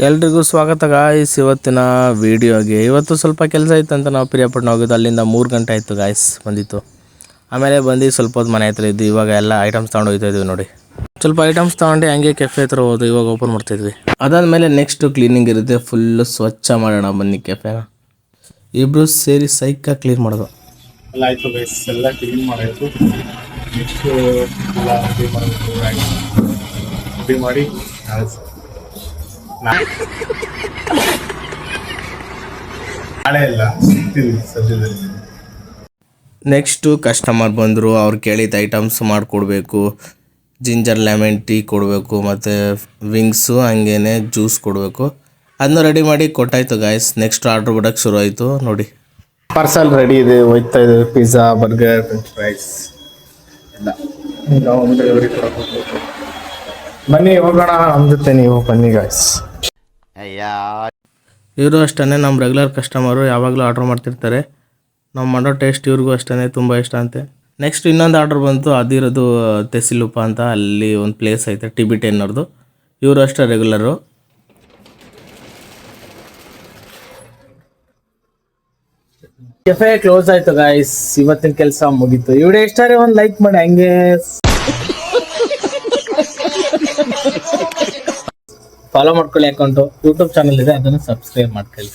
ಎಲ್ರಿಗೂ ಸ್ವಾಗತ ಗಾಯ್ಸ್. ಇವತ್ತಿನ ವೀಡಿಯೋಗೆ ಇವತ್ತು ಸ್ವಲ್ಪ ಕೆಲಸ ಇತ್ತು ಅಂತ ನಾವು ಪಿರಿಯಾಪಟ್ಟಣ ಹೋಗಿದ್ದು. ಅಲ್ಲಿಂದ 3 ಗಂಟೆ ಆಯಿತು ಗಾಯ್ಸ್ ಬಂದಿತ್ತು. ಆಮೇಲೆ ಬಂದು ಸ್ವಲ್ಪ ಹೊತ್ತು ಮನೆ ಹತ್ರ ಇದ್ದು. ಇವಾಗ ಎಲ್ಲ ಐಟಮ್ಸ್ ತೊಗೊಂಡು ಹೋಗ್ತಾ ಇದ್ವಿ ನೋಡಿ. ಸ್ವಲ್ಪ ಐಟಮ್ಸ್ ತೊಗೊಂಡು ಹಂಗೆ ಕೆಫೆ ಹತ್ರ ಹೋದು ಇವಾಗ ಓಪನ್ ಮಾಡ್ತಾಯಿದ್ವಿ. ಅದಾದಮೇಲೆ ನೆಕ್ಸ್ಟ್ ಕ್ಲೀನಿಂಗ್ ಇರುತ್ತೆ. ಫುಲ್ಲು ಸ್ವಚ್ಛ ಮಾಡೋಣ ಬನ್ನಿ ಕೆಫೆನ. ಇಬ್ಬರು ಸೇರಿ ಸೈಕ ಕ್ಲೀನ್ ಮಾಡೋದು ಎಲ್ಲ ಆಯಿತು ಗೈಸ್. ಎಲ್ಲ ಕ್ಲೀನ್ ಮಾಡಾಯಿತು. ನೆಕ್ಸ್ಟು ಎಲ್ಲ ಕ್ಲೀನ್ ಮಾಡಿ ನಾಳೆ ಎಲ್ಲ ಸದ್ಯದಲ್ಲಿ. ನೆಕ್ಸ್ಟು ಕಸ್ಟಮರ್ ಬಂದರು. ಅವ್ರು ಕೇಳಿದ ಐಟಮ್ಸ್ ಮಾಡಿಕೊಡ್ಬೇಕು. ಜಿಂಜರ್ ಲೆಮನ್ ಟೀ ಕೊಡಬೇಕು ಮತ್ತು ವಿಂಗ್ಸು ಹಂಗೇನೆ ಜ್ಯೂಸ್ ಕೊಡಬೇಕು. ಅದನ್ನ ರೆಡಿ ಮಾಡಿ ಕೊಟ್ಟಾಯಿತು ಗಾಯ್ಸ್. ನೆಕ್ಸ್ಟ್ ಆರ್ಡ್ರ್ ಬಿಡೋಕ್ಕೆ ಶುರು ಆಯಿತು ನೋಡಿ. ಪಾರ್ಸಲ್ ರೆಡಿ ಇದೆ, ಹೋಗ್ತಾ ಇದೆ. ಪಿಜ್ಜಾ, ಬರ್ಗರ್, ಫ್ರೆಂಚ್ ಫ್ರೈಸ್ ಎಲ್ಲ ಡೆಲಿವರಿ ಕೊಡಬೇಕು. ಬನ್ನಿ ಹೋಗೋಣ ನಮ್ಮ ಜೊತೆ, ನೀವು ಬನ್ನಿ ಗಾಯ್ಸ್. ಇವರು ಅಷ್ಟೇ ನಮ್ಮ ರೆಗ್ಯುಲರ್ ಕಸ್ಟಮರು, ಯಾವಾಗಲೂ ಆರ್ಡ್ರ್ ಮಾಡ್ತಿರ್ತಾರೆ. ನಾವು ಮಾಡೋ ಟೇಸ್ಟ್ ಇವ್ರಿಗೂ ಅಷ್ಟೇ ತುಂಬ ಇಷ್ಟ ಅಂತೆ. ನೆಕ್ಸ್ಟ್ ಇನ್ನೊಂದು ಆರ್ಡ್ರ್ ಬಂತು. ಅದಿರೋದು ತೆಸಿಲುಪ ಅಂತ, ಅಲ್ಲಿ ಒಂದು ಪ್ಲೇಸ್ ಐತೆ ಟಿಬಿಟೆನ್ ಅವ್ರದ್ದು. ಇವರು ಅಷ್ಟೇ ರೆಗ್ಯುಲರು. ಕೆಫೆ ಕ್ಲೋಸ್ ಆಯ್ತು ಗಾಯ್ಸ್. ಇವತ್ತಿನ ಕೆಲಸ ಮುಗೀತು. ವಿಡಿಯೋ ಇಷ್ಟ ಆದರೆ ಒಂದು ಲೈಕ್ ಮಾಡಿ. ಹಂಗೆ ಫಾಲೋ ಮಾಡ್ಕೊಳ್ಳಿ ಅಕೌಂಟು. ಯೂಟ್ಯೂಬ್ ಚಾನಲ್ ಇದೆ, ಅದನ್ನು ಸಬ್ಸ್ಕ್ರೈಬ್ ಮಾಡ್ಕೊಳ್ಳಿ.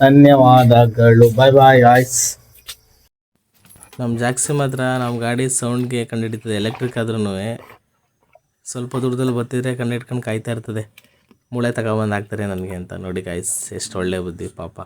ಧನ್ಯವಾದಗಳು. ಬಾಯ್ ಬಾಯ್ ಗಾಯ್ಸ್. ನಮ್ಮ ಜಾಕ್ಸಿ ಮಾತ್ರ ನಮ್ಮ ಗಾಡಿ ಸೌಂಡ್ಗೆ ಕಂಡುಹಿಡಿತದೆ. ಎಲೆಕ್ಟ್ರಿಕ್ ಆದ್ರೂ ಸ್ವಲ್ಪ ದೂರದಲ್ಲಿ ಬರ್ತಿದ್ರೆ ಕಂಡು ಹಿಡ್ಕೊಂಡು ಕಾಯ್ತಾ ಇರ್ತದೆ. ಮೂಳೆ ತಗೊಬಂದು ಹಾಕ್ತಾರೆ ನನಗೆ ಅಂತ ನೋಡಿ ಗಾಯ್ಸ್. ಎಷ್ಟು ಒಳ್ಳೆ ಬುದ್ಧಿ ಪಾಪ.